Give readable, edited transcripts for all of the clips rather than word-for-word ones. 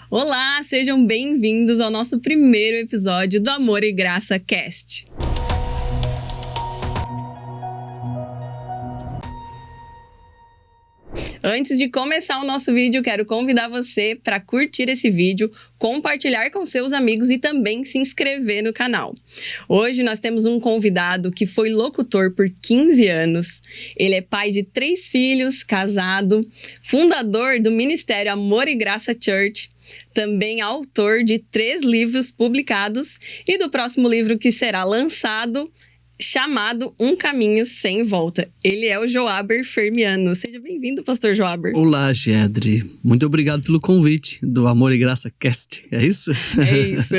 Olá, sejam bem-vindos ao nosso primeiro episódio do Amor e Graça Cast. Antes de começar o nosso vídeo, quero convidar você para curtir esse vídeo, compartilhar com seus amigos e também se inscrever no canal. Hoje nós temos um convidado que foi locutor por 15 anos. Ele é pai de 3 filhos, casado, fundador do Ministério Amor e Graça Church, também autor de 3 livros publicados e do próximo livro que será lançado, chamado Um Caminho Sem Volta. Ele é o Joaber Fermiano. Seja bem-vindo, pastor Joaber. Olá, Gedri. Muito obrigado pelo convite do Amor e Graça Cast. É isso? É isso.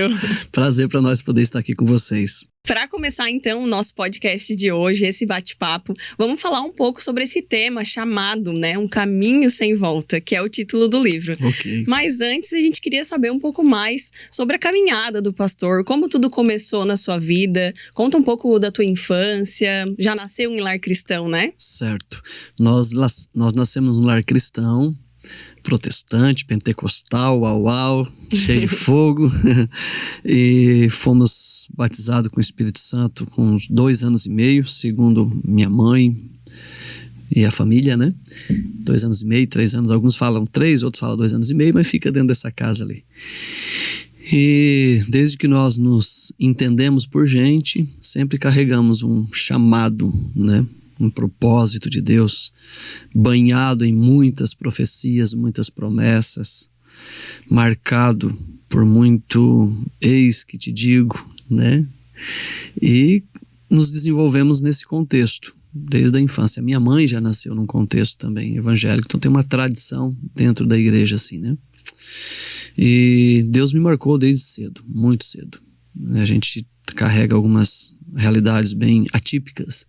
Prazer para nós poder estar aqui com vocês. Para começar, então, o nosso podcast de hoje, esse bate-papo, vamos falar um pouco sobre esse tema chamado, Um Caminho Sem Volta, que é o título do livro. Ok. Mas antes, a gente queria saber um pouco mais sobre a caminhada do pastor, como tudo começou na sua vida. Conta um pouco da tua infância. Já nasceu em lar cristão, né? Certo. Nós nascemos num lar cristão, protestante, pentecostal, uau, cheio de fogo. E fomos batizados com o Espírito Santo com uns 2 anos e meio, segundo minha mãe e a família, 2 anos e meio, 3 anos. Alguns falam 3, outros falam 2 anos e meio, mas fica dentro dessa casa ali. E desde que nós nos entendemos por gente, sempre carregamos um chamado, um propósito de Deus, banhado em muitas profecias, muitas promessas, marcado por muito eis que te digo, E nos desenvolvemos nesse contexto, desde a infância. Minha mãe já nasceu num contexto também evangélico, então tem uma tradição dentro da igreja assim, E Deus me marcou desde cedo, muito cedo. A gente carrega algumas realidades bem atípicas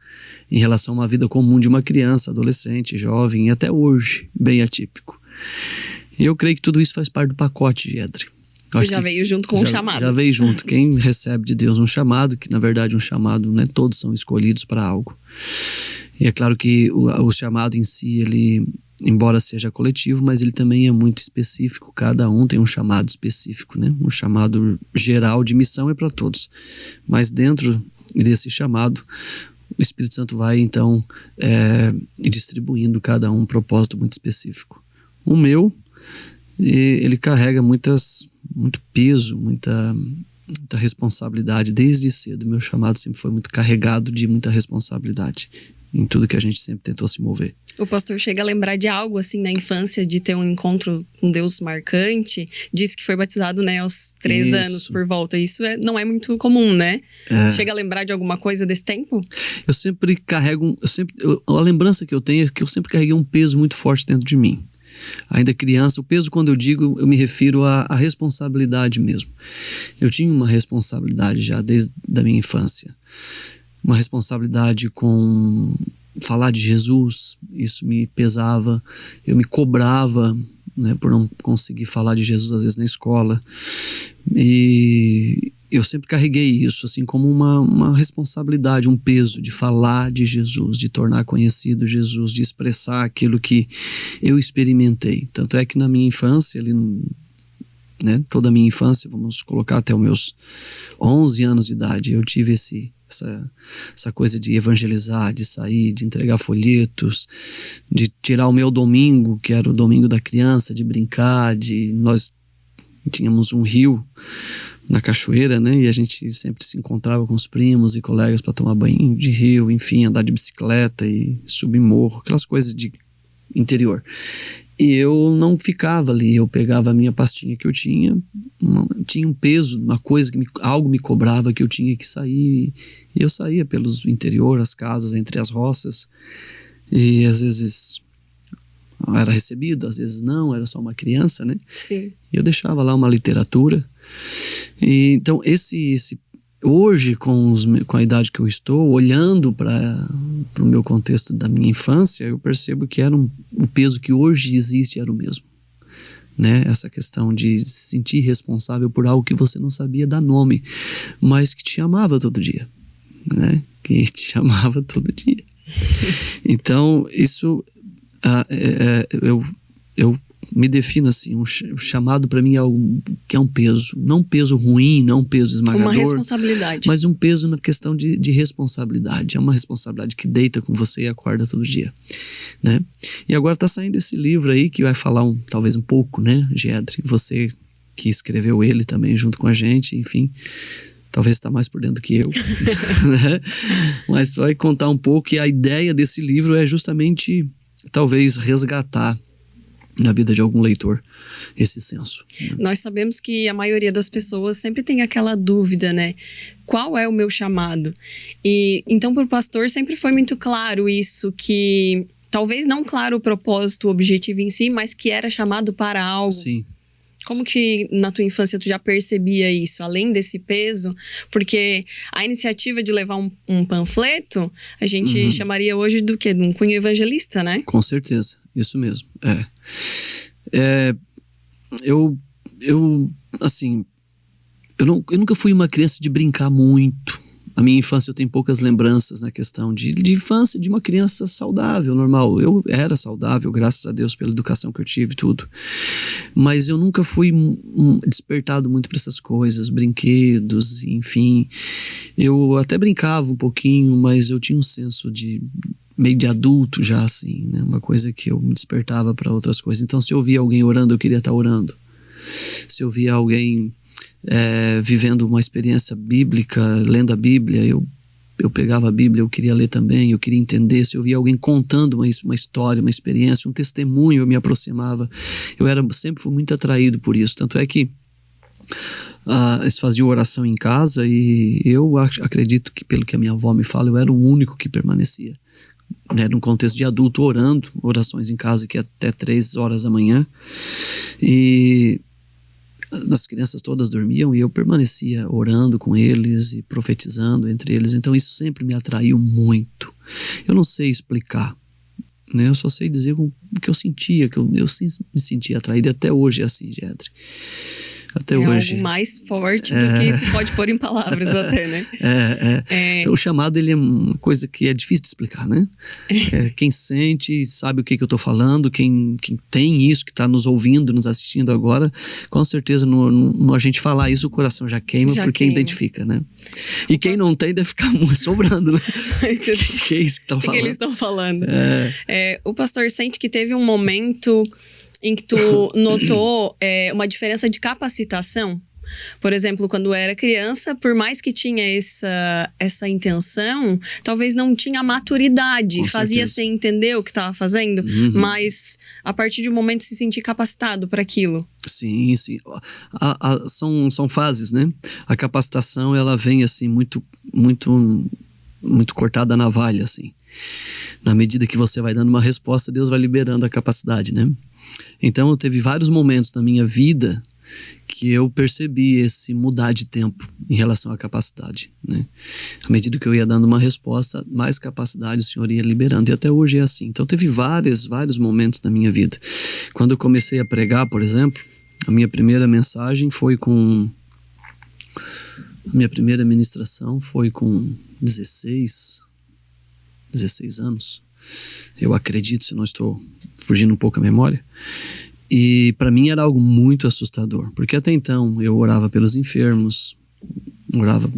em relação a uma vida comum de uma criança, adolescente, jovem e até hoje, bem atípico. E eu creio que tudo isso faz parte do pacote, Gedri. Já veio junto com o chamado. Já veio junto. Quem recebe de Deus um chamado, que na verdade um chamado, todos são escolhidos para algo. E é claro que o chamado em si, ele, embora seja coletivo, mas ele também é muito específico. Cada um tem um chamado específico, Um chamado geral de missão é para todos. Mas dentro desse chamado, o Espírito Santo vai então distribuindo cada um propósito muito específico. O meu, ele carrega muito peso, muita responsabilidade desde cedo. Meu chamado sempre foi muito carregado de muita responsabilidade em tudo que a gente sempre tentou se mover. O pastor chega a lembrar de algo assim na infância, de ter um encontro com Deus marcante. Disse que foi batizado, aos 3 anos por volta. Isso não é muito comum, Chega a lembrar de alguma coisa desse tempo? Eu sempre carrego, a lembrança que eu tenho é que eu sempre carreguei um peso muito forte dentro de mim. Ainda criança, o peso, quando eu digo, eu me refiro à responsabilidade mesmo. Eu tinha uma responsabilidade já desde a minha infância. Uma responsabilidade com falar de Jesus, isso me pesava. Eu me cobrava, por não conseguir falar de Jesus às vezes na escola. E eu sempre carreguei isso assim como uma responsabilidade, um peso de falar de Jesus, de tornar conhecido Jesus, de expressar aquilo que eu experimentei. Tanto é que na minha infância, toda a minha infância, vamos colocar até os meus 11 anos de idade, eu tive essa coisa de evangelizar, de sair, de entregar folhetos, de tirar o meu domingo, que era o domingo da criança, de brincar, nós tínhamos um rio na cachoeira, e a gente sempre se encontrava com os primos e colegas para tomar banho de rio, enfim, andar de bicicleta e subir morro, aquelas coisas de interior. E eu não ficava ali, eu pegava a minha pastinha que eu tinha um peso, uma coisa, algo me cobrava que eu tinha que sair, e eu saía pelos interior, as casas, entre as roças, e às vezes era recebido, às vezes não, era só uma criança, Sim. E eu deixava lá uma literatura. E então hoje, com a idade que eu estou, olhando para o meu contexto da minha infância, eu percebo que era o peso que hoje existe era o mesmo. Essa questão de se sentir responsável por algo que você não sabia dar nome, mas que te amava todo dia. Que te chamava todo dia. Então, isso eu me defino assim, o chamado para mim é algo que é um peso, não um peso ruim, não um peso esmagador. Uma responsabilidade. Mas um peso na questão de responsabilidade. É uma responsabilidade que deita com você e acorda todo dia, né? E agora tá saindo esse livro aí que vai falar talvez um pouco, né, Gedre? Você que escreveu ele também junto com a gente, enfim, talvez está mais por dentro que eu, né? Mas vai contar um pouco, e a ideia desse livro é justamente talvez resgatar na vida de algum leitor esse senso. Nós sabemos que a maioria das pessoas sempre tem aquela dúvida, né? Qual é o meu chamado? E então para o pastor sempre foi muito claro isso, que talvez não claro o propósito, o objetivo em si, mas que era chamado para algo. Sim. Como que na tua infância tu já percebia isso, além desse peso? Porque a iniciativa de levar um panfleto, a gente chamaria hoje do quê? De um cunho evangelista, né? Com certeza, isso mesmo. Assim, eu nunca fui uma criança de brincar muito. A minha infância eu tenho poucas lembranças na questão de infância de uma criança saudável, normal. Eu era saudável, graças a Deus, pela educação que eu tive e tudo. Mas eu nunca fui despertado muito para essas coisas, brinquedos, enfim. Eu até brincava um pouquinho, mas eu tinha um senso meio de adulto já, assim, né? Uma coisa que eu me despertava para outras coisas. Então, se eu via alguém orando, eu queria estar orando. Se eu via alguém vivendo uma experiência bíblica, lendo a Bíblia, eu pegava a Bíblia, eu queria ler também, eu queria entender. Se eu via alguém contando uma história, uma experiência, um testemunho, eu me aproximava. Sempre fui muito atraído por isso. Tanto é que eles faziam oração em casa, e eu acredito que, pelo que a minha avó me fala, eu era o único que permanecia, né, num contexto de adulto, orando, orações em casa que até 3 horas da manhã. E as crianças todas dormiam e eu permanecia orando com eles e profetizando entre eles. Então isso sempre me atraiu muito. Eu não sei explicar, né? Eu só sei dizer o que eu sentia, que eu me sentia atraído, e até hoje é assim, Gedre. Até hoje. Algo mais forte do que se pode pôr em palavras até, né? Então o chamado, ele é uma coisa que é difícil de explicar, né? Quem sente, sabe o que eu estou falando, quem tem isso, que está nos ouvindo, nos assistindo agora, com certeza no a gente falar isso, o coração já queima, porque identifica, né? E quem não tem deve ficar sobrando, né? Que é isso que estão falando? O que eles estão falando? O pastor sente que teve um momento em que tu notou uma diferença de capacitação? Por exemplo, quando era criança, por mais que tinha essa intenção, talvez não tinha maturidade, fazia sem entender o que estava fazendo, mas a partir de um momento se sentir capacitado para aquilo. Sim. São fases, né? A capacitação, ela vem assim muito cortada a navalha, assim. Na medida que você vai dando uma resposta, Deus vai liberando a capacidade, né? Então, teve vários momentos na minha vida que eu percebi esse mudar de tempo em relação à capacidade, né? À medida que eu ia dando uma resposta, mais capacidade o Senhor ia liberando. E até hoje é assim. Então, teve vários momentos na minha vida. Quando eu comecei a pregar, por exemplo, a minha primeira mensagem foi com... A minha primeira ministração foi com 16 anos. Eu acredito, se não estou fugindo um pouco a memória. E para mim era algo muito assustador, porque até então eu orava pelos enfermos,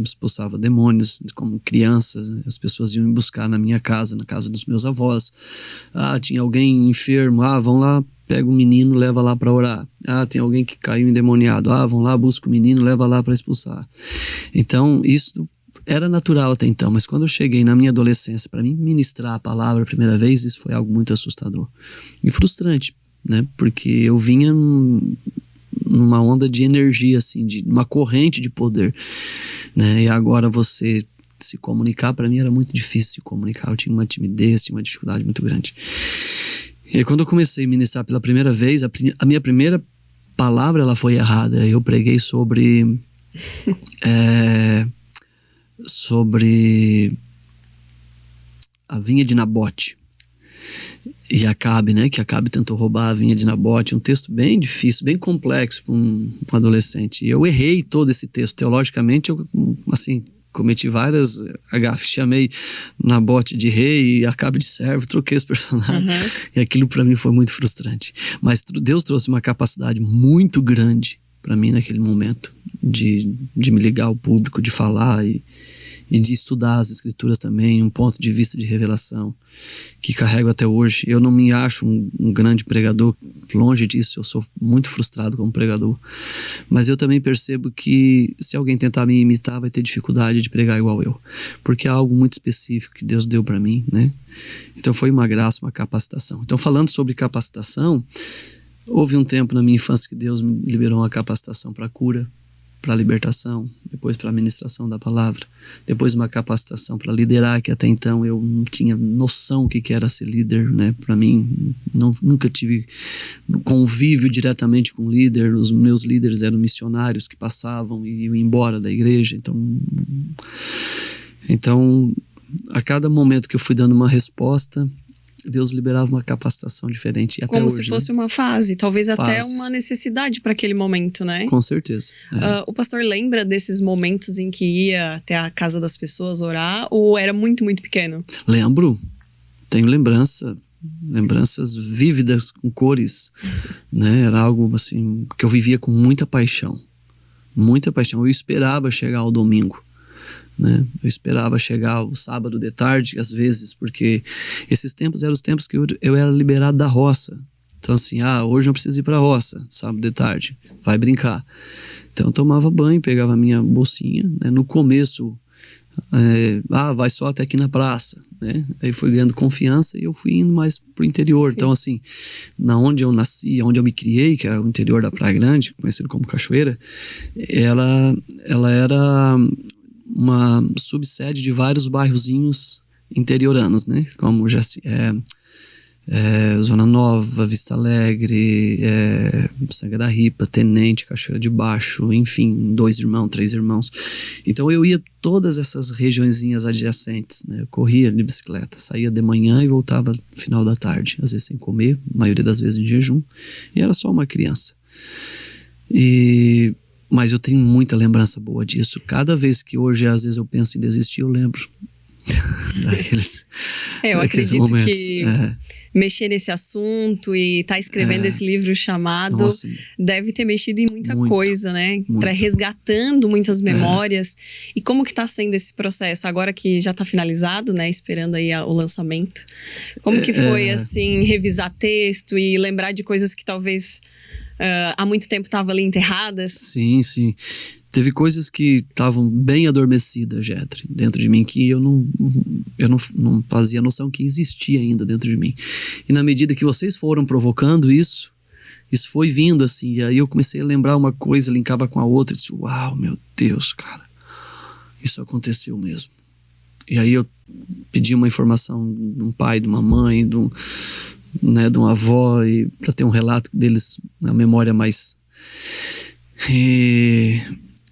expulsava demônios como criança. As pessoas iam me buscar na minha casa, na casa dos meus avós. Tinha alguém enfermo, vão lá, pega o menino, leva lá para orar. Tem alguém que caiu endemoniado, vão lá, busca o menino, leva lá para expulsar. Então isso era natural até então, mas quando eu cheguei na minha adolescência, para mim ministrar a palavra a primeira vez, isso foi algo muito assustador e frustrante, né? Porque eu vinha numa onda de energia, assim, de uma corrente de poder, né? E agora você se comunicar, para mim era muito difícil se comunicar. Eu tinha uma timidez, tinha uma dificuldade muito grande. E aí, quando eu comecei a ministrar pela primeira vez, a minha primeira palavra, ela foi errada. Eu preguei sobre a vinha de Nabote e Acabe, né? Que Acabe tentou roubar a vinha de Nabote. Um texto bem difícil, bem complexo para um adolescente. E eu errei todo esse texto. Teologicamente, eu, assim, cometi várias gafes. Chamei Nabote de rei e Acabe de servo, troquei os personagens. E aquilo para mim foi muito frustrante. Mas Deus trouxe uma capacidade muito grande para mim naquele momento de me ligar ao público, de falar e de estudar as escrituras também, um ponto de vista de revelação que carrego até hoje. Eu não me acho um grande pregador, longe disso, eu sou muito frustrado como pregador, mas eu também percebo que se alguém tentar me imitar vai ter dificuldade de pregar igual eu, porque é algo muito específico que Deus deu para mim, né? Então foi uma graça, uma capacitação. Então, falando sobre capacitação, houve um tempo na minha infância que Deus me liberou uma capacitação para cura, para libertação, depois para administração da palavra, depois uma capacitação para liderar, que até então eu não tinha noção o que era ser líder, né? Para mim, nunca tive convívio diretamente com líder. Os meus líderes eram missionários que passavam e iam embora da igreja. Então, a cada momento que eu fui dando uma resposta, Deus liberava uma capacitação diferente. E até como hoje, se fosse uma fase, talvez até Fases. uma necessidade para aquele momento, né? Com certeza. O pastor lembra desses momentos em que ia até a casa das pessoas orar, ou era muito, muito pequeno? Lembro, tenho lembranças vívidas com cores, né? Era algo assim que eu vivia com muita paixão. Eu esperava chegar ao domingo, né? Eu esperava chegar o sábado de tarde, às vezes, porque esses tempos eram os tempos que eu era liberado da roça. Então assim, hoje não preciso ir pra roça, sábado de tarde, vai brincar. Então eu tomava banho, pegava a minha bolsinha, né? No começo, vai só até aqui na praça, né? Aí fui ganhando confiança e eu fui indo mais pro interior. Sim. Então assim, na onde eu nasci, onde eu me criei, que é o interior da Praia Grande, conhecido como Cachoeira, ela era uma subsede de vários bairrozinhos interioranos, né? Como Zona Nova, Vista Alegre, Sanga da Ripa, Tenente, Cachoeira de Baixo, enfim, 2 irmãos, 3 irmãos. Então eu ia todas essas regiõezinhas adjacentes, né? Eu corria de bicicleta, saía de manhã e voltava no final da tarde, às vezes sem comer, a maioria das vezes em jejum, e era só uma criança. Mas eu tenho muita lembrança boa disso. Cada vez que hoje, às vezes, eu penso em desistir, eu lembro eu acredito momentos. Que mexer nesse assunto e estar escrevendo esse livro chamado deve ter mexido em muita coisa, né? Resgatando muitas memórias. E como que está sendo esse processo? Agora que já está finalizado, né? Esperando aí o lançamento. Como que foi, assim, revisar texto e lembrar de coisas que talvez há muito tempo estavam ali enterradas? Sim. Teve coisas que estavam bem adormecidas, Jetri, dentro de mim, que eu não fazia noção que existia ainda dentro de mim. E na medida que vocês foram provocando isso foi vindo assim. E aí eu comecei a lembrar uma coisa, linkava com a outra, e disse, uau, meu Deus, cara, isso aconteceu mesmo. E aí eu pedi uma informação de um pai, de uma mãe, de uma avó, para ter um relato deles, na memória mais...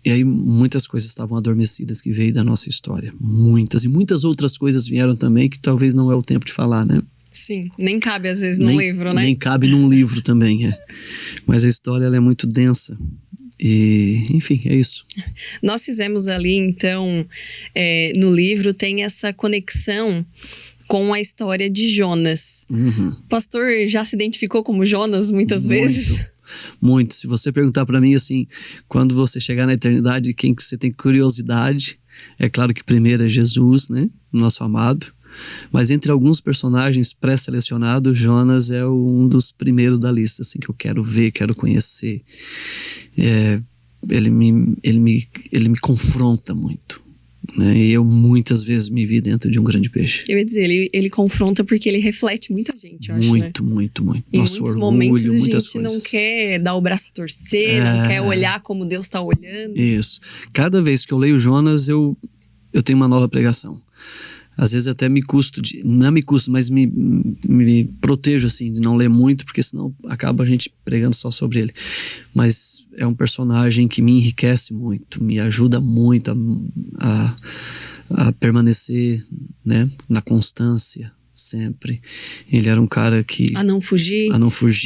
E aí muitas coisas estavam adormecidas que veio da nossa história. Muitas. E muitas outras coisas vieram também que talvez não é o tempo de falar, né? Sim, nem cabe às vezes num livro, né? Nem cabe num livro também, Mas a história ela é muito densa. E, enfim, é isso. Nós fizemos ali, então, no livro tem essa conexão com a história de Jonas. O pastor já se identificou como Jonas muitas vezes? Muito. Se você perguntar para mim assim, quando você chegar na eternidade, quem que você tem curiosidade, é claro que primeiro é Jesus, né? Nosso amado. Mas entre alguns personagens pré-selecionados, Jonas é um dos primeiros da lista, assim, que eu quero ver, quero conhecer. Ele me confronta muito, né? E eu muitas vezes me vi dentro de um grande peixe. Eu ia dizer, ele confronta porque ele reflete muita gente, eu acho, muito, né? muito. Em Nosso muitos orgulho, momentos a muitas gente coisas. não quer dar o braço a torcer, não quer olhar como Deus está olhando. Isso. Cada vez que eu leio Jonas, eu tenho uma nova pregação. Às vezes até não me custo, mas me protejo assim de não ler muito, porque senão acaba a gente pregando só sobre ele. Mas é um personagem que me enriquece muito, me ajuda muito a permanecer, né, na constância, sempre. Ele era um cara que... A não fugir.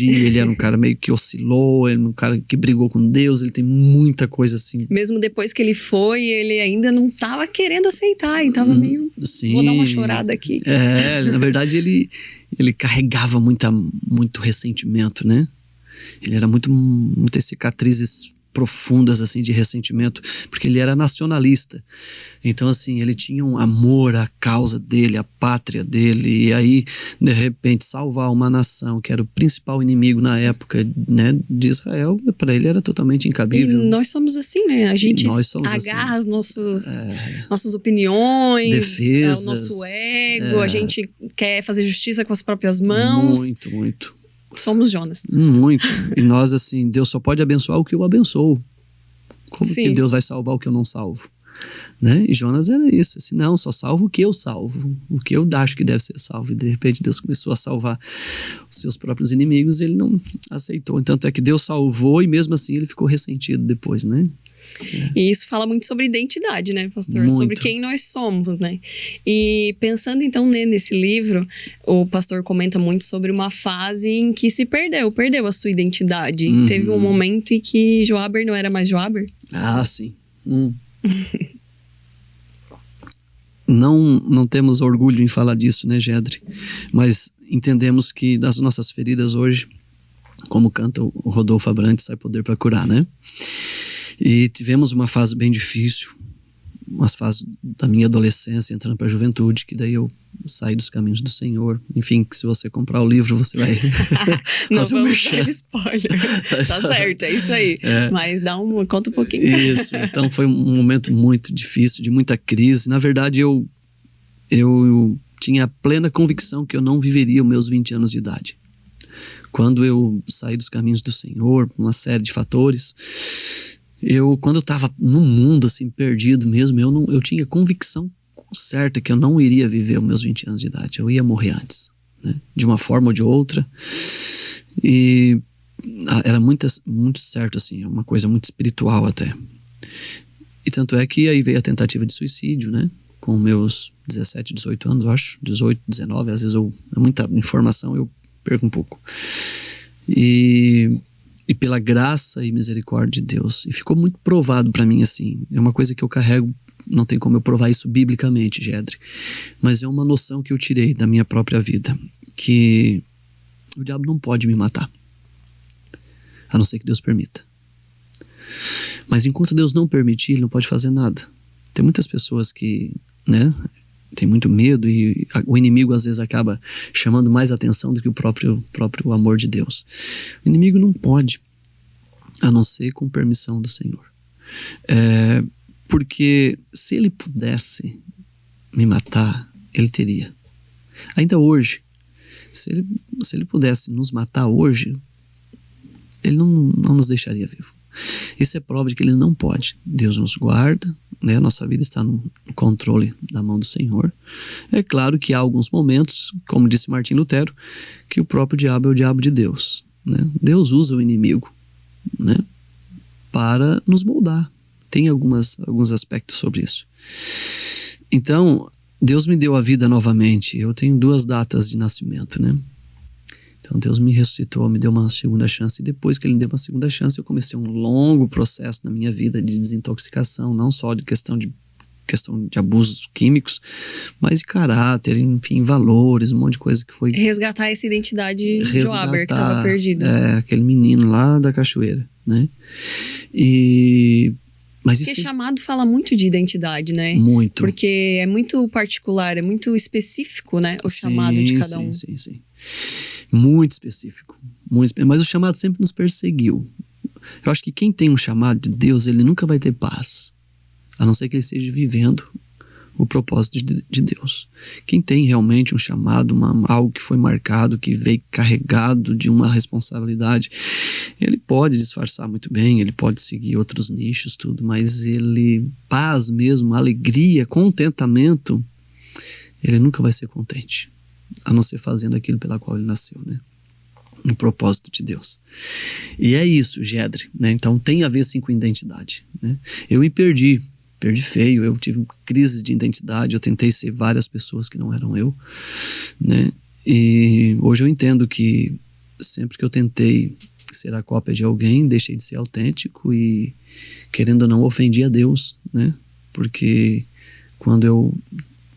Ele era um cara meio que oscilou, ele era um cara que brigou com Deus, ele tem muita coisa assim. Mesmo depois que ele foi, ele ainda não estava querendo aceitar, e tava meio... Sim. Vou dar uma chorada aqui. Na verdade ele carregava muito ressentimento, né? Ele era muitas cicatrizes profundas assim de ressentimento, porque ele era nacionalista. Então assim, ele tinha um amor à causa dele, à pátria dele, e aí de repente salvar uma nação que era o principal inimigo na época, né, de Israel, para ele era totalmente incabível. E nós somos assim, né? A gente agarra as nossas opiniões, defesas, o nosso ego, a gente quer fazer justiça com as próprias mãos. Muito. Somos Jonas. Muito. E nós, assim, Deus só pode abençoar o que eu abençoo. Como que Deus vai salvar o que eu não salvo? Né? E Jonas era isso. Assim, não, só salvo o que eu salvo. O que eu acho que deve ser salvo. E de repente Deus começou a salvar os seus próprios inimigos e ele não aceitou. Tanto é que Deus salvou e mesmo assim ele ficou ressentido depois, né? E isso fala muito sobre identidade, né, pastor? Muito. Sobre quem nós somos, né? E pensando então nesse livro, o pastor comenta muito sobre uma fase em que se perdeu a sua identidade. Teve um momento em que Joaber não era mais Joaber. Ah, sim. Não temos orgulho em falar disso, né, Gedre? Mas entendemos que das nossas feridas hoje, como canta o Rodolfo Abrantes, sai poder para curar, né? E tivemos uma fase bem difícil, umas fases da minha adolescência, entrando para a juventude, que daí eu saí dos caminhos do Senhor. Enfim, que se você comprar o livro, você vai... Não vamos dar spoiler. Tá certo, é isso aí. Mas conta um pouquinho. Isso, então foi um momento muito difícil, de muita crise. Na verdade, eu tinha a plena convicção que eu não viveria os meus 20 anos de idade. Quando eu saí dos caminhos do Senhor, uma série de fatores... Quando eu estava no mundo, assim, perdido mesmo, eu tinha convicção certa que eu não iria viver os meus 20 anos de idade. Eu ia morrer antes, né? De uma forma ou de outra. E era muito certo, assim, uma coisa muito espiritual até. E tanto é que aí veio a tentativa de suicídio, né? Com meus 17, 18 anos, eu acho. 18, 19, às vezes é muita informação, eu perco um pouco. E pela graça e misericórdia de Deus. E ficou muito provado para mim, assim. É uma coisa que eu carrego, não tem como eu provar isso biblicamente, Gedre. Mas é uma noção que eu tirei da minha própria vida. Que o diabo não pode me matar. A não ser que Deus permita. Mas enquanto Deus não permitir, ele não pode fazer nada. Tem muitas pessoas que, né, tem muito medo e o inimigo às vezes acaba chamando mais atenção do que o próprio amor de Deus. O inimigo não pode, a não ser com permissão do Senhor. Porque se ele pudesse me matar, ele teria. Ainda hoje, se ele pudesse nos matar hoje, ele não nos deixaria vivo. Isso é prova de que ele não pode. Deus nos guarda, né? Nossa vida está no controle da mão do Senhor. É claro que há alguns momentos, como disse Martim Lutero, que o próprio diabo é o diabo de Deus, né? Deus usa o inimigo, né, para nos moldar. Tem alguns aspectos sobre isso. Então, Deus me deu a vida novamente. Eu tenho 2 datas de nascimento, né? Então Deus me ressuscitou, me deu uma segunda chance. E depois que ele me deu uma segunda chance, eu comecei um longo processo na minha vida de desintoxicação, não só de questão de abusos químicos, mas de caráter, enfim, valores, um monte de coisa que foi... Resgatar essa identidade de Joaber que estava perdida. Aquele menino lá da cachoeira, né? Mas porque chamado fala muito de identidade, né? Muito. Porque é muito particular, é muito específico, né? O chamado de cada um. Sim. Muito específico. Mas o chamado sempre nos perseguiu. Eu acho que quem tem um chamado de Deus, ele nunca vai ter paz. A não ser que ele esteja vivendo o propósito de Deus. Quem tem realmente um chamado, algo que foi marcado, que veio carregado de uma responsabilidade, ele pode disfarçar muito bem, ele pode seguir outros nichos, tudo, mas paz mesmo, alegria, contentamento, ele nunca vai ser contente, a não ser fazendo aquilo pela qual ele nasceu, né? Um propósito de Deus. E é isso, Gedre, né? Então tem a ver sim com identidade, né? Eu me perdi perdi feio, eu tive crise de identidade, eu tentei ser várias pessoas que não eram eu, né? E hoje eu entendo que sempre que eu tentei ser a cópia de alguém, deixei de ser autêntico e, querendo ou não, ofendi a Deus, né? Porque quando eu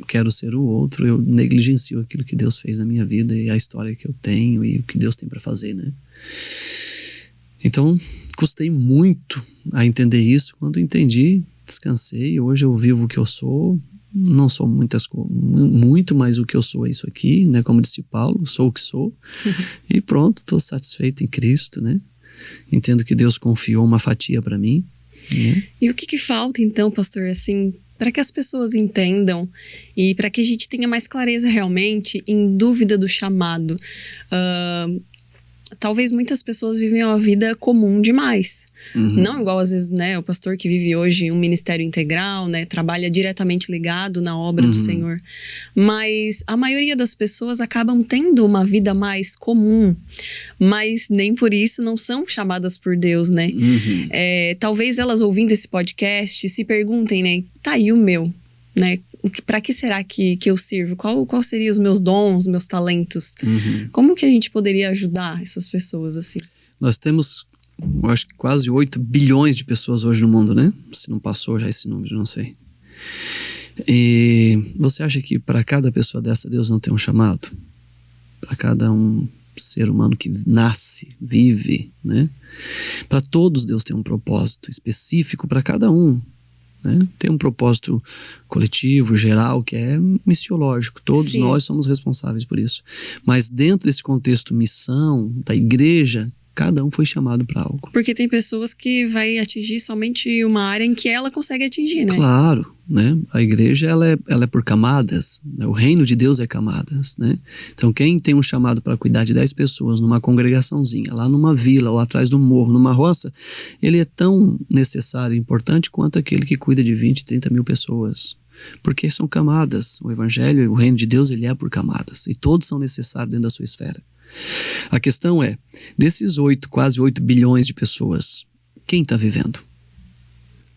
quero ser o outro, eu negligencio aquilo que Deus fez na minha vida e a história que eu tenho e o que Deus tem para fazer, né? Então, custei muito a entender isso. Quando entendi, descansei. Hoje eu vivo o que eu sou. Não sou muito, mas o que eu sou é isso aqui, né? Como disse Paulo, sou o que sou. E pronto, estou satisfeito em Cristo, né? Entendo que Deus confiou uma fatia para mim, né? E o que falta então, pastor, assim, para que as pessoas entendam e para que a gente tenha mais clareza realmente em dúvida do chamado? Talvez muitas pessoas vivem uma vida comum demais. Não igual, às vezes, né, o pastor que vive hoje um ministério integral, né, trabalha diretamente ligado na obra do Senhor. Mas a maioria das pessoas acabam tendo uma vida mais comum, mas nem por isso não são chamadas por Deus, né? Talvez elas ouvindo esse podcast se perguntem, né, tá aí o meu, né? Para que será que eu sirvo? Qual seriam os meus dons, meus talentos? Como que a gente poderia ajudar essas pessoas assim? Nós temos, eu acho que quase 8 bilhões de pessoas hoje no mundo, né? Se não passou já esse número, não sei. E você acha que para cada pessoa dessa Deus não tem um chamado? Para cada um ser humano que nasce, vive, né? Para todos Deus tem um propósito específico para cada um. Né? Tem um propósito coletivo, geral, que é missiológico. Todos Sim. nós somos responsáveis por isso. Mas dentro desse contexto missão, da igreja, cada um foi chamado para algo. Porque tem pessoas que vai atingir somente uma área em que ela consegue atingir, né? Claro, né? A igreja ela é por camadas, né? O reino de Deus é camadas, né? Então quem tem um chamado para cuidar de 10 pessoas numa congregaçãozinha, lá numa vila ou atrás do morro, numa roça, ele é tão necessário e importante quanto aquele que cuida de 20, 30 mil pessoas. Porque são camadas. O evangelho, o reino de Deus, ele é por camadas. E todos são necessários dentro da sua esfera. A questão é, desses quase 8 bilhões de pessoas, quem está vivendo?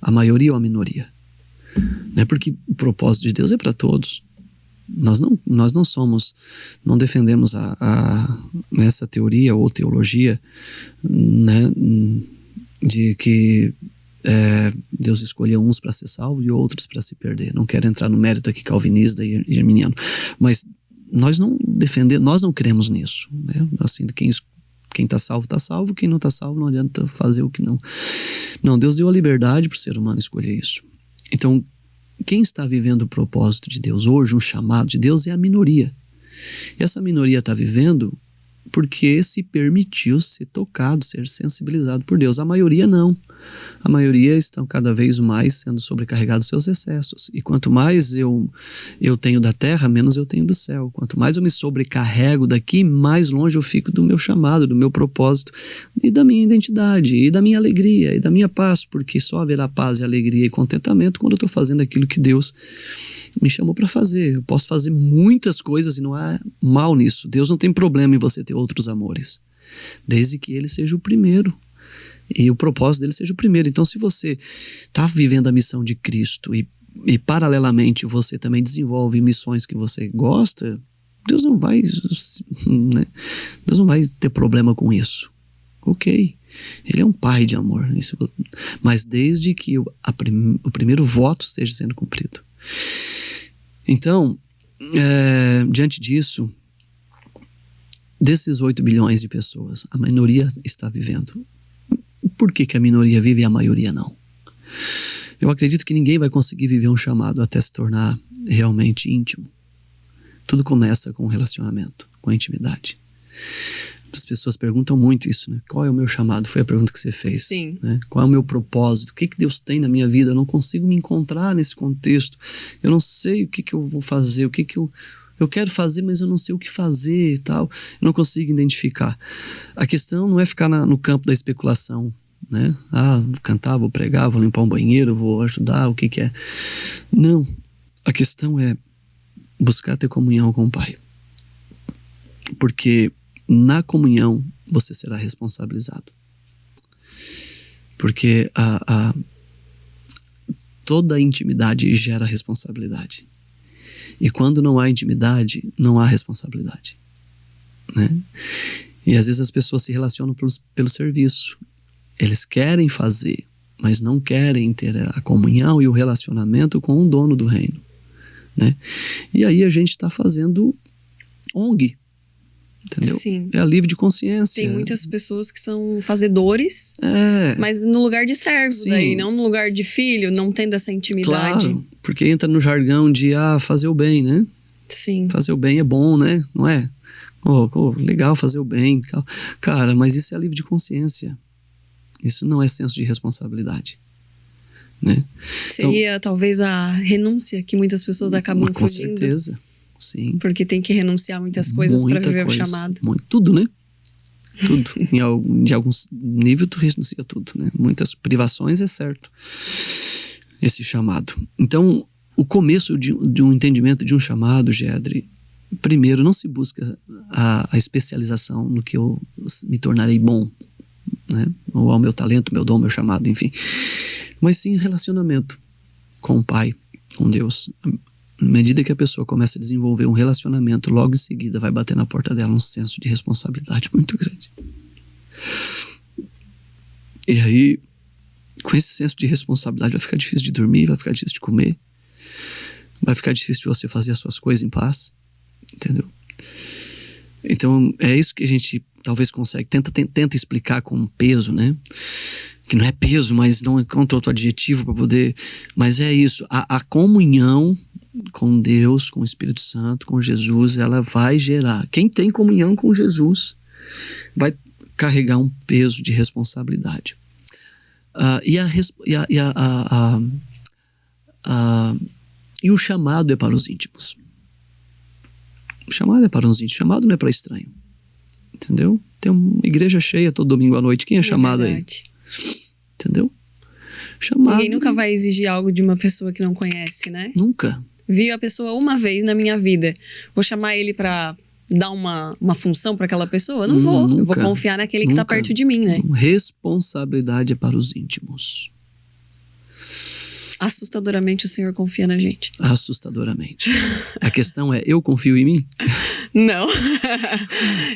A maioria ou a minoria? Né? Porque o propósito de Deus é para todos. Nós não defendemos essa teoria ou teologia, né, de que Deus escolheu uns para ser salvo e outros para se perder. Não quero entrar no mérito aqui calvinista e arminiano, mas nós não cremos nisso, né? Assim, quem está salvo, quem não está salvo não adianta fazer o que não. Não, Deus deu a liberdade para o ser humano escolher isso. Então, quem está vivendo o propósito de Deus hoje, um chamado de Deus, é a minoria. E essa minoria está vivendo porque se permitiu ser tocado, ser sensibilizado por Deus. A maioria não. A maioria estão cada vez mais sendo sobrecarregados dos seus excessos. E quanto mais eu tenho da terra, menos eu tenho do céu. Quanto mais eu me sobrecarrego daqui, mais longe eu fico do meu chamado, do meu propósito e da minha identidade, e da minha alegria, e da minha paz, porque só haverá paz e alegria e contentamento quando eu estou fazendo aquilo que Deus me chamou para fazer. Eu posso fazer muitas coisas e não há mal nisso. Deus não tem problema em você ter outros amores, desde que ele seja o primeiro e o propósito dele seja o primeiro. Então, se você está vivendo a missão de Cristo e paralelamente você também desenvolve missões que você gosta, Deus não vai, né? Deus não vai ter problema com isso. Ok, ele é um pai de amor, mas desde que o primeiro voto esteja sendo cumprido. Então, diante disso, desses 8 bilhões de pessoas, a minoria está vivendo. Por que a minoria vive e a maioria não? Eu acredito que ninguém vai conseguir viver um chamado até se tornar realmente íntimo. Tudo começa com o relacionamento, com a intimidade. As pessoas perguntam muito isso, né? Qual é o meu chamado? Foi a pergunta que você fez. Sim. Né? Qual é o meu propósito? O que Deus tem na minha vida? Eu não consigo me encontrar nesse contexto. Eu não sei o que eu vou fazer, o que eu quero fazer, mas eu não sei o que fazer e tal. Eu não consigo identificar. A questão não é ficar no campo da especulação, né? Vou cantar, vou pregar, vou limpar um banheiro, vou ajudar, o que é. Não. A questão é buscar ter comunhão com o Pai. Porque na comunhão você será responsabilizado. Porque toda intimidade gera responsabilidade. E quando não há intimidade, não há responsabilidade, né? E às vezes as pessoas se relacionam pelo serviço. Eles querem fazer, mas não querem ter a comunhão e o relacionamento com o dono do reino, né? E aí a gente está fazendo ONG, entendeu? Sim. É alívio de consciência. Tem muitas pessoas que são fazedores, É, mas no lugar de servo, sim. daí, não no lugar de filho, não tendo essa intimidade. Claro, porque entra no jargão de fazer o bem, né? Sim. Fazer o bem é bom, né? Não é? Legal fazer o bem. Cara, mas isso é alívio de consciência. Isso não é senso de responsabilidade, né? Seria talvez a renúncia que muitas pessoas acabam com fugindo. Com certeza, sim. Porque tem que renunciar a muitas coisas para viver o chamado. Tudo, né? Tudo. De algum nível tu renuncia tudo, né? Muitas privações, é certo. Esse chamado. Então, o começo de um entendimento de um chamado, Gedri, primeiro, não se busca a especialização no que eu me tornarei bom, né? Ou ao meu talento, meu dom, meu chamado, enfim. Mas sim relacionamento com o Pai, com Deus. À medida que a pessoa começa a desenvolver um relacionamento, logo em seguida vai bater na porta dela um senso de responsabilidade muito grande. E aí, com esse senso de responsabilidade, vai ficar difícil de dormir, vai ficar difícil de comer, vai ficar difícil de você fazer as suas coisas em paz, entendeu? Então, é isso que a gente talvez consegue, tenta explicar com peso, né? Que não é peso, mas não encontra outro adjetivo para poder... Mas é isso, a comunhão com Deus, com o Espírito Santo, com Jesus, ela vai gerar. Quem tem comunhão com Jesus vai carregar um peso de responsabilidade. E o chamado é para os íntimos. O chamado é para os íntimos. O chamado não é para estranho. Entendeu? Tem uma igreja cheia todo domingo à noite. Quem é chamado aí? Entendeu? Chamado. Ninguém nunca vai exigir algo de uma pessoa que não conhece, né? Nunca. Vi a pessoa uma vez na minha vida. Vou chamar ele para dar uma função para aquela pessoa? Eu não vou. Nunca, eu vou confiar naquele que está perto de mim, né? Responsabilidade é para os íntimos. Assustadoramente o Senhor confia na gente. Assustadoramente. A questão é, eu confio em mim? Não.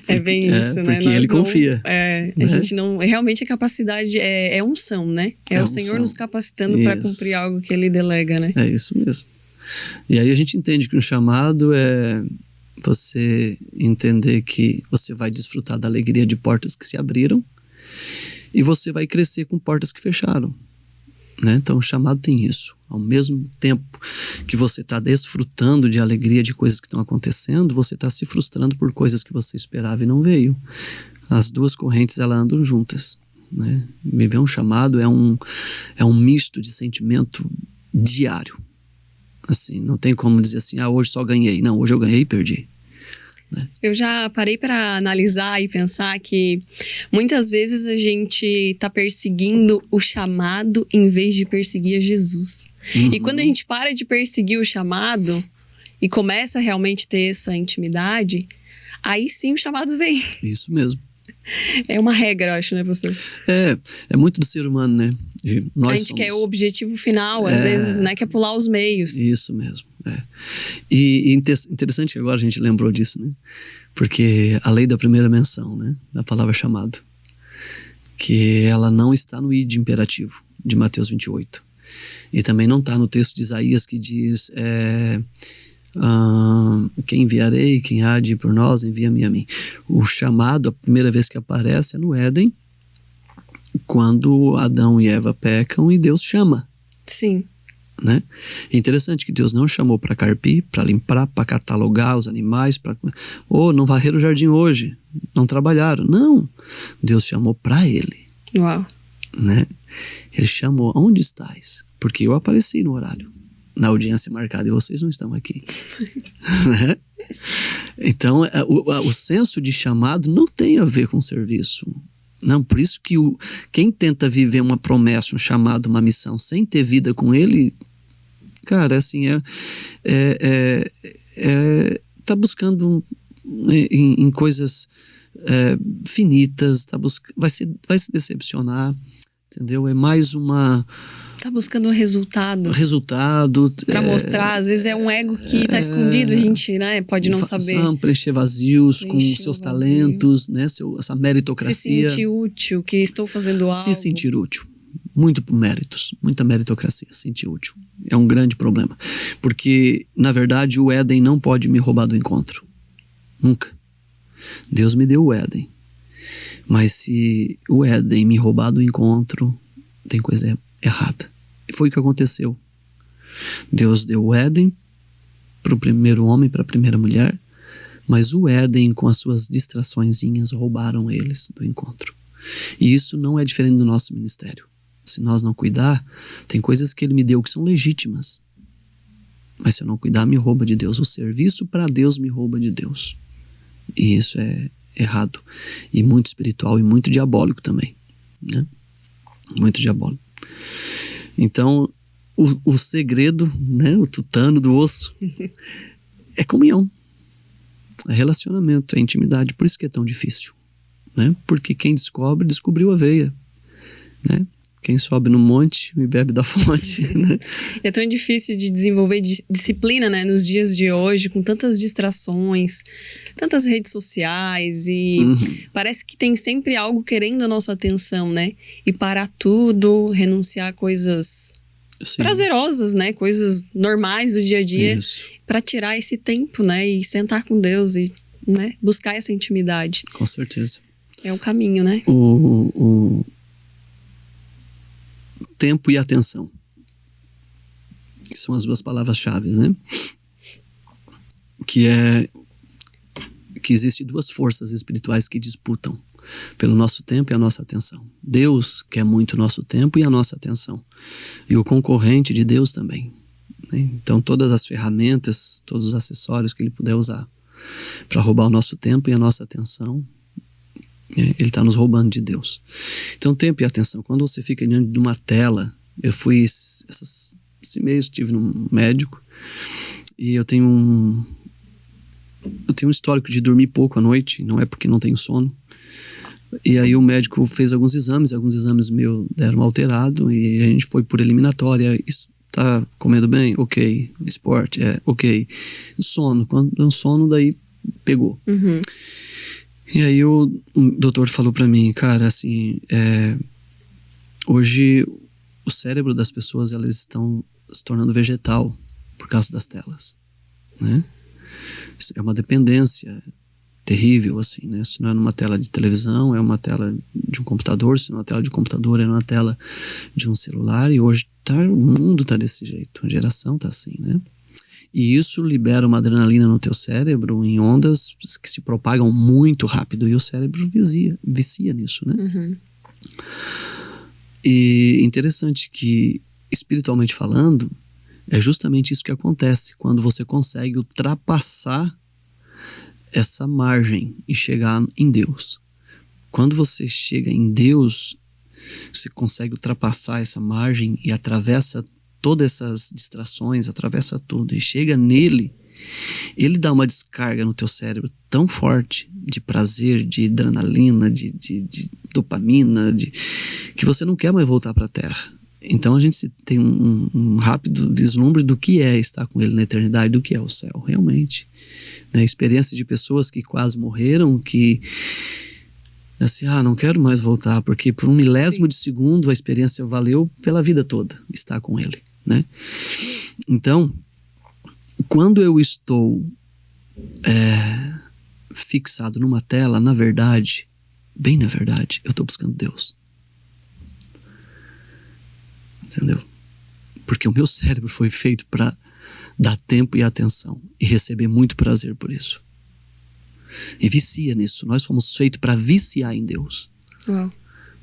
É bem isso, né? Porque Ele confia. A gente não... Realmente a capacidade é unção, né? É o Senhor nos capacitando para cumprir algo que Ele delega, né? É isso mesmo. E aí a gente entende que um chamado é você entender que você vai desfrutar da alegria de portas que se abriram e você vai crescer com portas que fecharam. Né? Então o chamado tem isso. Ao mesmo tempo que você está desfrutando de alegria de coisas que estão acontecendo, você está se frustrando por coisas que você esperava e não veio. As duas correntes, elas andam juntas, né? Viver um chamado é um misto de sentimento diário. Assim, não tem como dizer assim, hoje só ganhei. Não, hoje eu ganhei e perdi. Né? Eu já parei para analisar e pensar que muitas vezes a gente está perseguindo o chamado em vez de perseguir a Jesus. E quando a gente para de perseguir o chamado e começa a realmente ter essa intimidade, aí sim o chamado vem. Isso mesmo. É uma regra, eu acho, né, professor? É muito do ser humano, né? A gente quer o objetivo final, às vezes, né? Quer pular os meios. Isso mesmo, E interessante que agora a gente lembrou disso, né? Porque a lei da primeira menção, né? Da palavra chamado, que ela não está no id imperativo de Mateus 28. E também não está no texto de Isaías que diz quem enviarei, quem há de ir por nós, envia-me a mim. O chamado, a primeira vez que aparece é no Éden, quando Adão e Eva pecam e Deus chama. Sim. Né? É interessante que Deus não chamou para carpir, para limpar, para catalogar os animais, não varreram o jardim hoje, não trabalharam. Não, Deus chamou para ele. Uau. Né? Ele chamou, onde estás? Porque eu apareci no horário, na audiência marcada, e vocês não estão aqui. Né? Então, o senso de chamado não tem a ver com serviço. Não, por isso que quem tenta viver uma promessa, um chamado, uma missão, sem ter vida com ele, cara, assim, tá buscando em coisas finitas, vai se decepcionar, entendeu? É mais Tá buscando um resultado. Resultado. Pra mostrar, às vezes é um ego que tá escondido, a gente, né, pode não saber. Preencher vazios com seus talentos, né? Essa meritocracia. Se sentir útil, que estou fazendo algo. Se sentir útil. Muito méritos, muita meritocracia, se sentir útil. É um grande problema. Porque, na verdade, o Éden não pode me roubar do encontro. Nunca. Deus me deu o Éden. Mas se o Éden me roubar do encontro, tem coisa errada. E foi o que aconteceu. Deus deu o Éden para o primeiro homem, para a primeira mulher, mas o Éden, com as suas distraçõezinhas, roubaram eles do encontro. E isso não é diferente do nosso ministério. Se nós não cuidar, tem coisas que ele me deu que são legítimas. Mas se eu não cuidar, me rouba de Deus. O serviço para Deus me rouba de Deus. E isso é errado. E muito espiritual e muito diabólico também, né? Muito diabólico. Então, o segredo, né, o tutano do osso, é comunhão, é relacionamento, é intimidade. Por isso que é tão difícil, né? Porque quem descobre, descobriu a veia, né? Quem sobe no monte e bebe da fonte, né? É tão difícil de desenvolver disciplina, né? Nos dias de hoje, com tantas distrações, tantas redes sociais e parece que tem sempre algo querendo a nossa atenção, né? E parar tudo, renunciar a coisas prazerosas, né? Coisas normais do dia a dia para tirar esse tempo, né? E sentar com Deus e, né, buscar essa intimidade. Com certeza. É o caminho, né? O tempo e atenção. São as duas palavras-chave, né? Que existem duas forças espirituais que disputam pelo nosso tempo e a nossa atenção. Deus quer muito o nosso tempo e a nossa atenção. E o concorrente de Deus também, né? Então todas as ferramentas, todos os acessórios que ele puder usar para roubar o nosso tempo e a nossa atenção, ele está nos roubando de Deus. Então, tempo e atenção. Quando você fica diante de uma tela, eu fui esse mês, estive num médico e eu tenho um histórico de dormir pouco à noite, não é porque não tenho sono. E aí o médico fez alguns exames meus deram alterado e a gente foi por eliminatória. Isso, tá comendo bem? Ok. Esporte? Ok. Sono, quando o sono daí pegou. E aí o doutor falou pra mim, cara, assim, hoje o cérebro das pessoas, elas estão se tornando vegetal por causa das telas, né? Isso é uma dependência terrível, assim, né? Se não é numa tela de televisão, é uma tela de um computador, se não é uma tela de um computador, é uma tela de um celular, e hoje o mundo tá desse jeito, a geração tá assim, né? E isso libera uma adrenalina no teu cérebro em ondas que se propagam muito rápido. E o cérebro vicia nisso, né? E interessante que, espiritualmente falando, é justamente isso que acontece quando você consegue ultrapassar essa margem e chegar em Deus. Quando você chega em Deus, você consegue ultrapassar essa margem e atravessa todas essas distrações, atravessa tudo e chega nele, ele dá uma descarga no teu cérebro tão forte de prazer, de adrenalina, de dopamina, que você não quer mais voltar para a Terra. Então a gente tem um rápido vislumbre do que é estar com ele na eternidade, do que é o céu, realmente. Né? Experiência de pessoas que quase morreram, que assim, não quero mais voltar, porque por um milésimo de segundo a experiência valeu pela vida toda, estar com ele, né? Então, quando eu estou fixado numa tela, na verdade, bem na verdade, eu estou buscando Deus. Entendeu? Porque o meu cérebro foi feito para dar tempo e atenção e receber muito prazer por isso. E vicia nisso. Nós fomos feitos para viciar em Deus. Uau.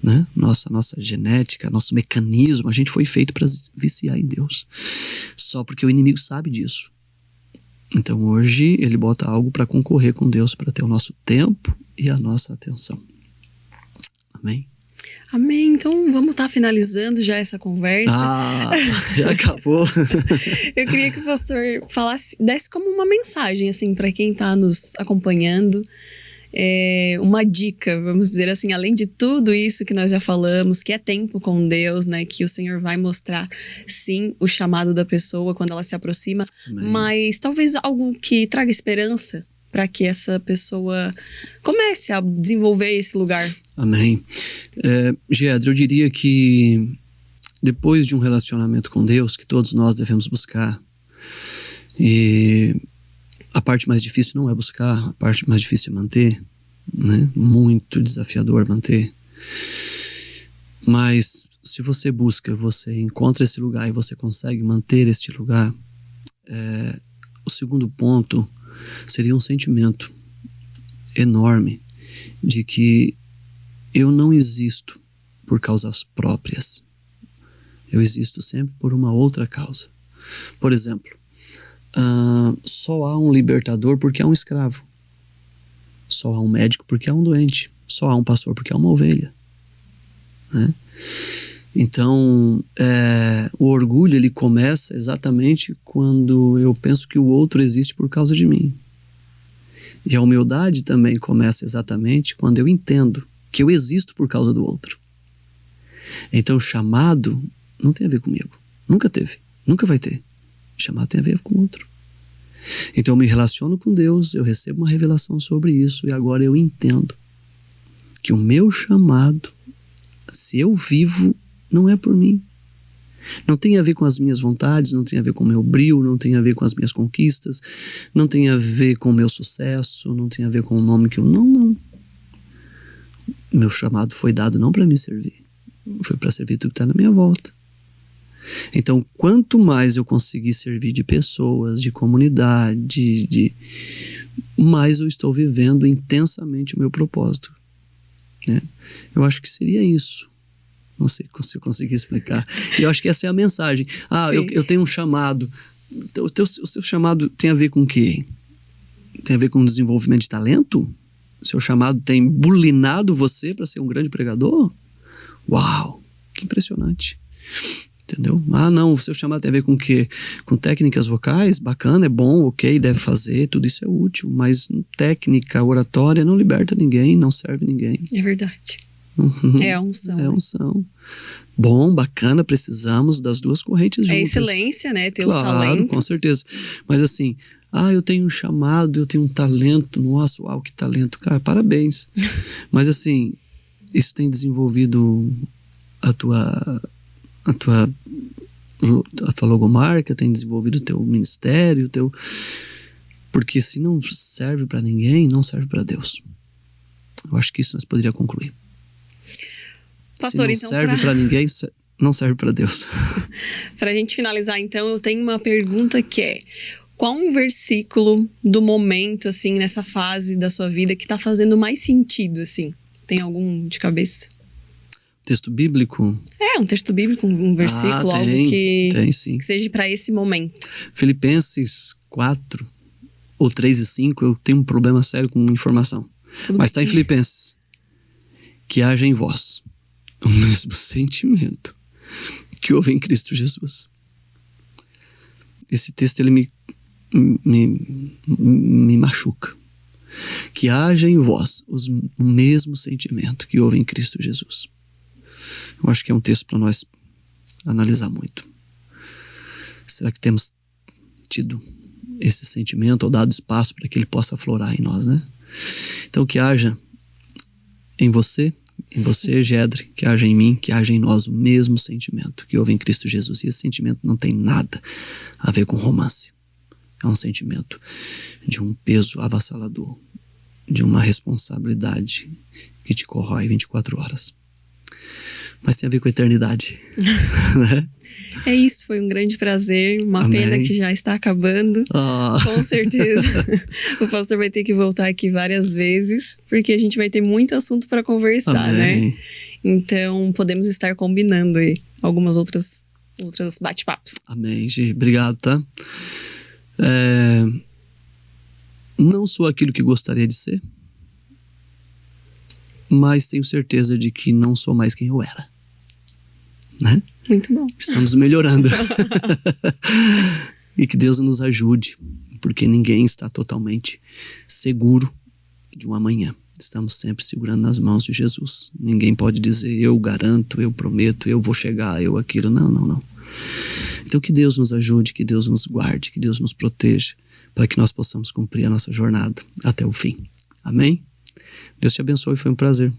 Né? Nossa genética, nosso mecanismo, a gente foi feito para viciar em Deus. Só porque o inimigo sabe disso. Então hoje ele bota algo para concorrer com Deus, para ter o nosso tempo e a nossa atenção. Amém? Amém. Então vamos estar finalizando já essa conversa. Já acabou. Eu queria que o pastor desse como uma mensagem assim para quem está nos acompanhando uma dica, vamos dizer assim, além de tudo isso que nós já falamos, que é tempo com Deus, né? Que o Senhor vai mostrar, sim, o chamado da pessoa quando ela se aproxima. Amém. Mas talvez algo que traga esperança para que essa pessoa comece a desenvolver esse lugar. Amém. Gedra, eu diria que depois de um relacionamento com Deus, que todos nós devemos buscar, e a parte mais difícil não é buscar, a parte mais difícil é manter, né? Muito desafiador manter. Mas se você busca, você encontra esse lugar e você consegue manter este lugar, o segundo ponto seria um sentimento enorme de que eu não existo por causas próprias. Eu existo sempre por uma outra causa. Por exemplo, só há um libertador porque há um escravo. Só há um médico porque há um doente. Só há um pastor porque há uma ovelha, né? Então, o orgulho, ele começa exatamente quando eu penso que o outro existe por causa de mim. E a humildade também começa exatamente quando eu entendo que eu existo por causa do outro. Então, o chamado não tem a ver comigo. Nunca teve. Nunca vai ter. O chamado tem a ver com o outro. Então, eu me relaciono com Deus, eu recebo uma revelação sobre isso e agora eu entendo que o meu chamado, se eu vivo, não é por mim. Não tem a ver com as minhas vontades, não tem a ver com o meu brio, não tem a ver com as minhas conquistas, não tem a ver com o meu sucesso, não tem a ver com o nome que eu... Não. Meu chamado foi dado não para me servir, foi para servir tudo que está na minha volta. Então, quanto mais eu conseguir servir de pessoas, de comunidade, mais eu estou vivendo intensamente o meu propósito, né? Eu acho que seria isso. Não sei se eu consegui explicar. E eu acho que essa é a mensagem. Eu tenho um chamado. O seu chamado tem a ver com o quê? Tem a ver com desenvolvimento de talento? O seu chamado tem bulinado você para ser um grande pregador? Uau, que impressionante. Entendeu? Não, o seu chamado tem a ver com o quê? Com técnicas vocais? Bacana, é bom, ok, deve fazer, tudo isso é útil. Mas técnica, oratória não liberta ninguém, não serve ninguém. É verdade. É a unção. É a unção. Bom, bacana, precisamos das duas correntes juntas. É excelência, né? Ter os talentos. Com certeza. Mas assim, eu tenho um chamado, eu tenho um talento. Nossa, uau, que talento. Cara, parabéns. Mas assim, isso tem desenvolvido a tua logomarca, tem desenvolvido o teu ministério, porque se não serve para ninguém, não serve para Deus. Eu acho que isso nós poderíamos concluir. Pastor, se não serve para ninguém, não serve para Deus. Para a gente finalizar, então, eu tenho uma pergunta que é: qual um versículo do momento, assim, nessa fase da sua vida que está fazendo mais sentido, assim? Tem algum de cabeça? Texto bíblico? Um texto bíblico, um versículo, algo que seja para esse momento. Filipenses 4, ou 3 e 5, eu tenho um problema sério com informação. Mas está em Filipenses. Que haja em vós o mesmo sentimento que houve em Cristo Jesus. Esse texto, ele me machuca. Que haja em vós o mesmo sentimento que houve em Cristo Jesus. Eu acho que é um texto para nós analisar muito. Será que temos tido esse sentimento ou dado espaço para que ele possa aflorar em nós, né? Então, que haja em você, Gedra, que haja em mim, que haja em nós o mesmo sentimento que houve em Cristo Jesus. E esse sentimento não tem nada a ver com romance. É um sentimento de um peso avassalador, de uma responsabilidade que te corrói 24 horas. Mas tem a ver com a eternidade. Né? É isso, foi um grande prazer. Uma Amém. Pena que já está acabando. Com certeza. O pastor vai ter que voltar aqui várias vezes, porque a gente vai ter muito assunto para conversar, Amém. Né? Então, podemos estar combinando aí algumas outras bate-papos. Amém, Gi. Obrigado, tá? Não sou aquilo que gostaria de ser, mas tenho certeza de que não sou mais quem eu era. Né? Muito bom. Estamos melhorando. E que Deus nos ajude, porque ninguém está totalmente seguro de um amanhã. Estamos sempre segurando nas mãos de Jesus. Ninguém pode dizer, eu garanto, eu prometo, eu vou chegar, eu aquilo. Não, não, não. Então que Deus nos ajude, que Deus nos guarde, que Deus nos proteja, para que nós possamos cumprir a nossa jornada até o fim. Amém? Deus te abençoe, foi um prazer.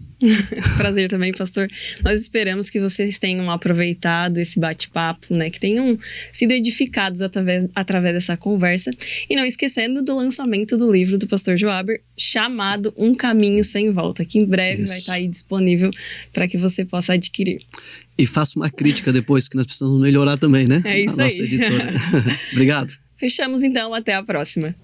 Prazer também, pastor. Nós esperamos que vocês tenham aproveitado esse bate-papo, né? Que tenham sido edificados através dessa conversa. E não esquecendo do lançamento do livro do pastor Joaber, chamado Um Caminho Sem Volta, que em breve vai estar aí disponível para que você possa adquirir. E faça uma crítica depois, que nós precisamos melhorar também, né? É isso aí. A nossa editora. Obrigado. Fechamos então, até a próxima.